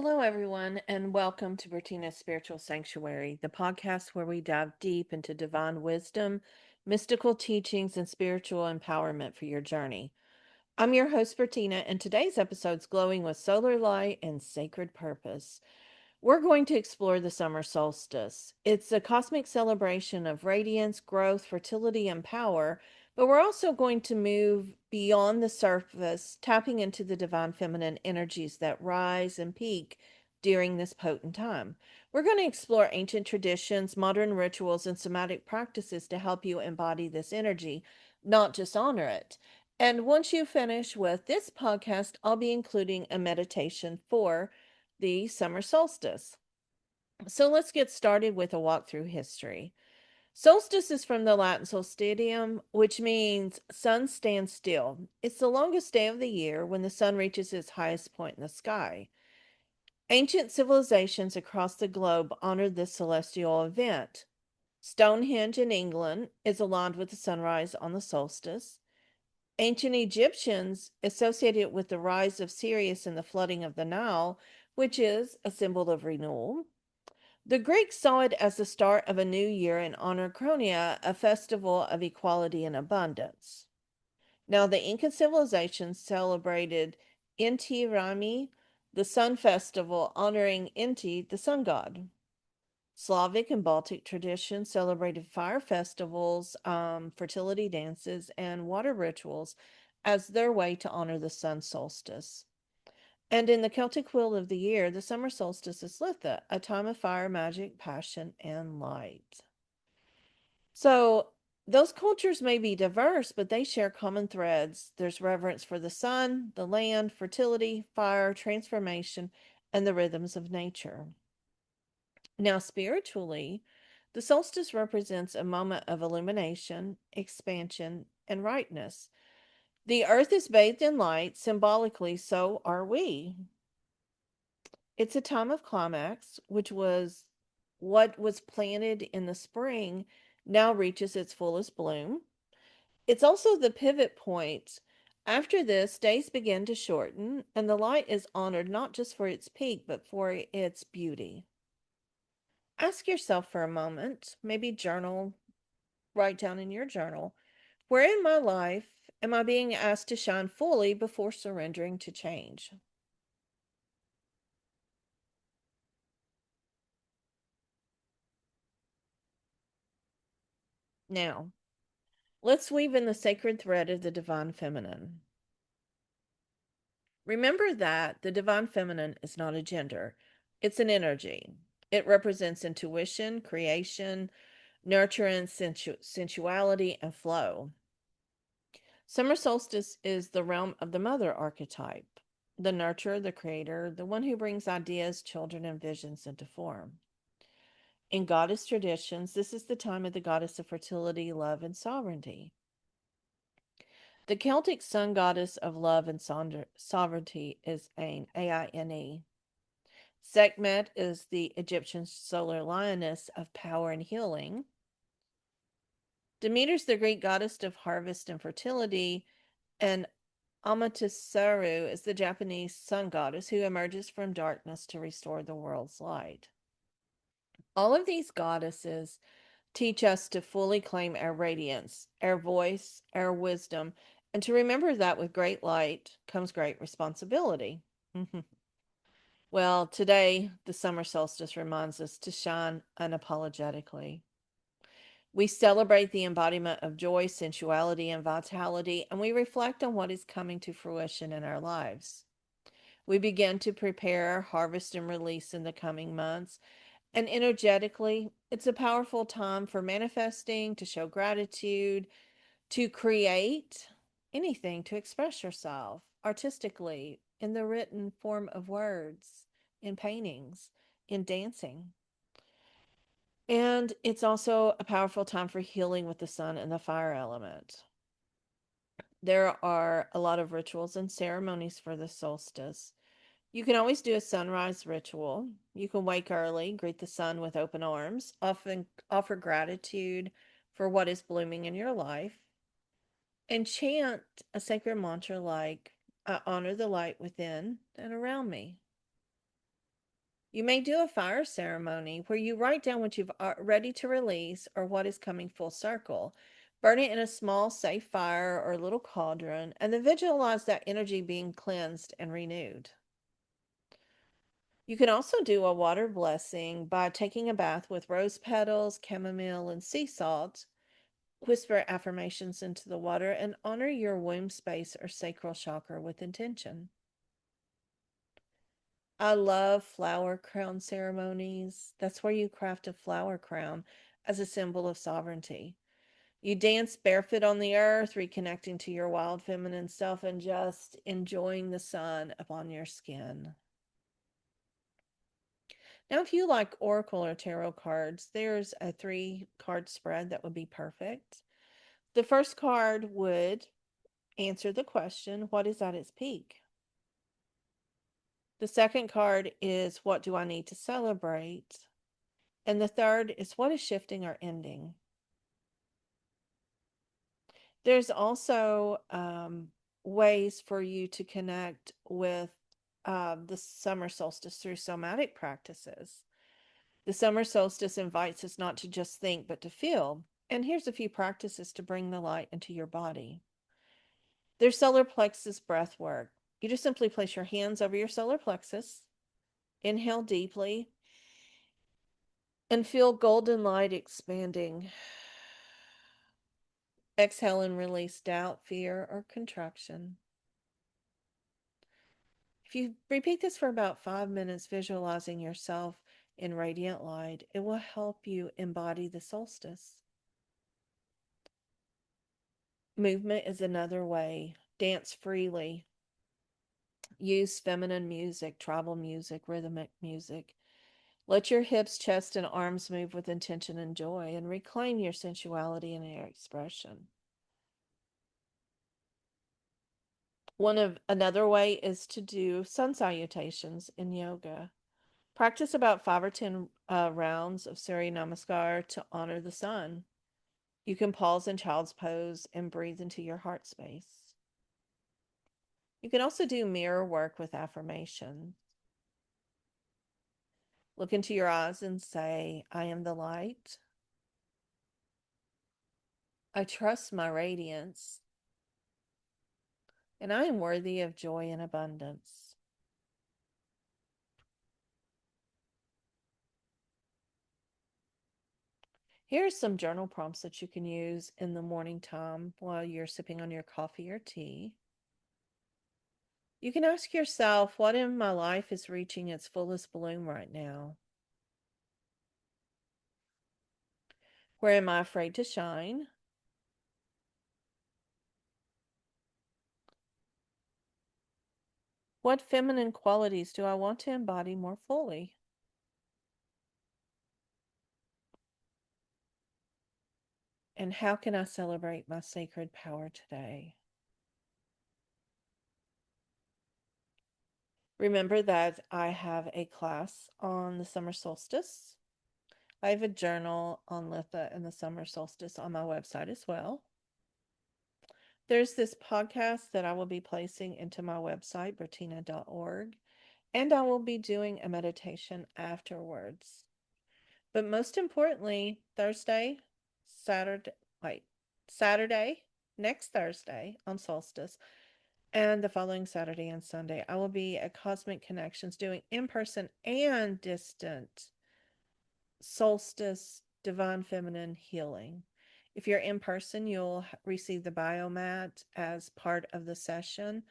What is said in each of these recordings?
Hello, everyone, and welcome to Bertina's Spiritual Sanctuary, the podcast where we dive deep into divine wisdom, mystical teachings, and spiritual empowerment for your journey. I'm your host, Bertina, and today's episode's glowing with solar light and sacred purpose. We're going to explore the summer solstice. It's a cosmic celebration of radiance, growth, fertility, and power, but we're also going to move beyond the surface, tapping into the divine feminine energies that rise and peak during this potent time. We're going to explore ancient traditions, modern rituals, and somatic practices to help you embody this energy, not just honor it. And once you finish with this podcast, I'll be including a meditation for the summer solstice. So let's get started with a walk through history. Solstice is from the Latin solstitium, which means sun stands still. It's the longest day of the year when the sun reaches its highest point in the sky. Ancient civilizations across the globe honored this celestial event. Stonehenge in England is aligned with the sunrise on the solstice. Ancient Egyptians associated it with the rise of Sirius and the flooding of the Nile, which is a symbol of renewal. The Greeks saw it as the start of a new year and honored Cronia, a festival of equality and abundance. Now, the Incan civilization celebrated Inti Raymi, the sun festival, honoring Inti, the sun god. Slavic and Baltic traditions celebrated fire festivals, fertility dances, and water rituals as their way to honor the sun solstice. And in the Celtic wheel of the year, the summer solstice is Litha, a time of fire, magic, passion, and light. So those cultures may be diverse, but they share common threads. There's reverence for the sun, the land, fertility, fire, transformation, and the rhythms of nature. Now, spiritually, the solstice represents a moment of illumination, expansion, and rightness. The earth is bathed in light, symbolically, so are we. It's a time of climax, which was what was planted in the spring now reaches its fullest bloom. It's also the pivot point. After this, days begin to shorten, and the light is honored not just for its peak, but for its beauty. Ask yourself for a moment, maybe journal, write down in your journal, where in my life am I being asked to shine fully before surrendering to change? Now, let's weave in the sacred thread of the divine feminine. Remember that the divine feminine is not a gender, it's an energy. It represents intuition, creation, nurture, and sensuality and flow. Summer solstice is the realm of the mother archetype, the nurturer, the creator, the one who brings ideas, children, and visions into form. In goddess traditions, this is the time of the goddess of fertility, love, and sovereignty. The Celtic sun goddess of love and sovereignty is Ain, Aine. Sekhmet is the Egyptian solar lioness of power and healing. Demeter's the Greek goddess of harvest and fertility, and Amaterasu is the Japanese sun goddess who emerges from darkness to restore the world's light. All of these goddesses teach us to fully claim our radiance, our voice, our wisdom, and to remember that with great light comes great responsibility. Well, today, the summer solstice reminds us to shine unapologetically. We celebrate the embodiment of joy, sensuality, and vitality, and we reflect on what is coming to fruition in our lives. We begin to prepare, harvest, and release in the coming months. And energetically, it's a powerful time for manifesting, to show gratitude, to create anything, to express yourself artistically in the written form of words, in paintings, in dancing. And it's also a powerful time for healing with the sun and the fire element. There are a lot of rituals and ceremonies for the solstice. You can always do a sunrise ritual. You can wake early, greet the sun with open arms, often offer gratitude for what is blooming in your life, and chant a sacred mantra like, I honor the light within and around me. You may do a fire ceremony where you write down what you've ready to release or what is coming full circle. Burn it in a small, safe fire or little cauldron, and then visualize that energy being cleansed and renewed. You can also do a water blessing by taking a bath with rose petals, chamomile, and sea salt. Whisper affirmations into the water and honor your womb space or sacral chakra with intention. I love flower crown ceremonies. That's where you craft a flower crown as a symbol of sovereignty. You dance barefoot on the earth, reconnecting to your wild feminine self and just enjoying the sun upon your skin. Now, if you like oracle or tarot cards, there's a 3-card spread that would be perfect. The first card would answer the question, what is at its peak? The second card is, what do I need to celebrate? And the third is, what is shifting or ending? There's also ways for you to connect with the summer solstice through somatic practices. The summer solstice invites us not to just think, but to feel. And here's a few practices to bring the light into your body. There's solar plexus breath work. You just simply place your hands over your solar plexus, inhale deeply, and feel golden light expanding. Exhale and release doubt, fear, or contraction. If you repeat this for about 5 minutes, visualizing yourself in radiant light, it will help you embody the solstice. Movement is another way. Dance freely. Use feminine music, tribal music, rhythmic music. Let your hips, chest, and arms move with intention and joy, and reclaim your sensuality and your expression. Another way is to do sun salutations in yoga. Practice about 5 or 10 rounds of Surya Namaskar to honor the sun. You can pause in child's pose and breathe into your heart space. You can also do mirror work with affirmations. Look into your eyes and say, I am the light. I trust my radiance. And I am worthy of joy and abundance. Here are some journal prompts that you can use in the morning time while you're sipping on your coffee or tea. You can ask yourself, what in my life is reaching its fullest bloom right now? Where am I afraid to shine? What feminine qualities do I want to embody more fully? And how can I celebrate my sacred power today? Remember that I have a class on the summer solstice. I have a journal on Litha and the summer solstice on my website as well. There's this podcast that I will be placing into my website, bertina.org, and I will be doing a meditation afterwards. But most importantly, Saturday, wait, Saturday, next Thursday on solstice, and the following Saturday and Sunday, I will be at Cosmic Connections doing in person and distant solstice divine feminine healing. If you're in person, you'll receive the biomat as part of the session.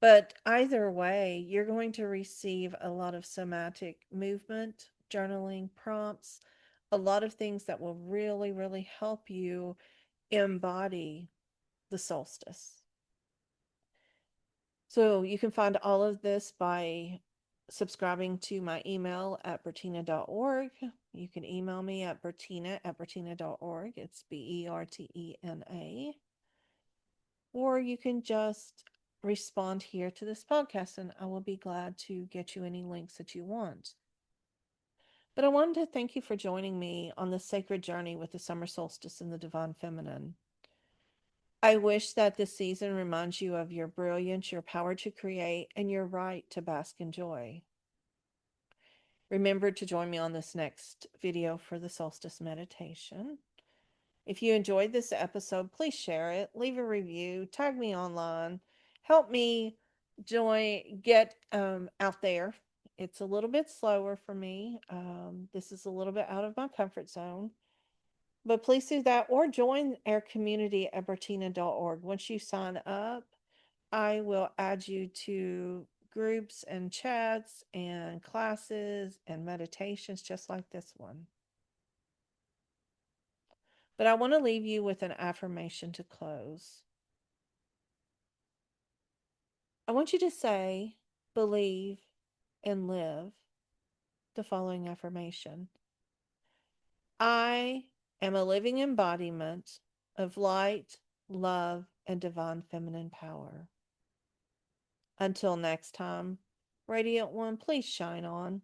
But either way, you're going to receive a lot of somatic movement, journaling prompts, a lot of things that will really, really help you embody the solstice. So you can find all of this by subscribing to my email at bertina.org. You can email me at bertina@bertina.org. It's BERTENA. Or you can just respond here to this podcast, and I will be glad to get you any links that you want. But I wanted to thank you for joining me on this sacred journey with the summer solstice and the divine feminine. I wish that this season reminds you of your brilliance, your power to create, and your right to bask in joy. Remember to join me on this next video for the solstice meditation. If you enjoyed this episode, please share it, leave a review, tag me online, help me get out there. It's a little bit slower for me. This is a little bit out of my comfort zone. But please do that or join our community at bertina.org. Once you sign up, I will add you to groups and chats and classes and meditations just like this one. But I want to leave you with an affirmation to close. I want you to say, believe, and live the following affirmation. I am a living embodiment of light, love, and divine feminine power. Until next time, Radiant One, please shine on.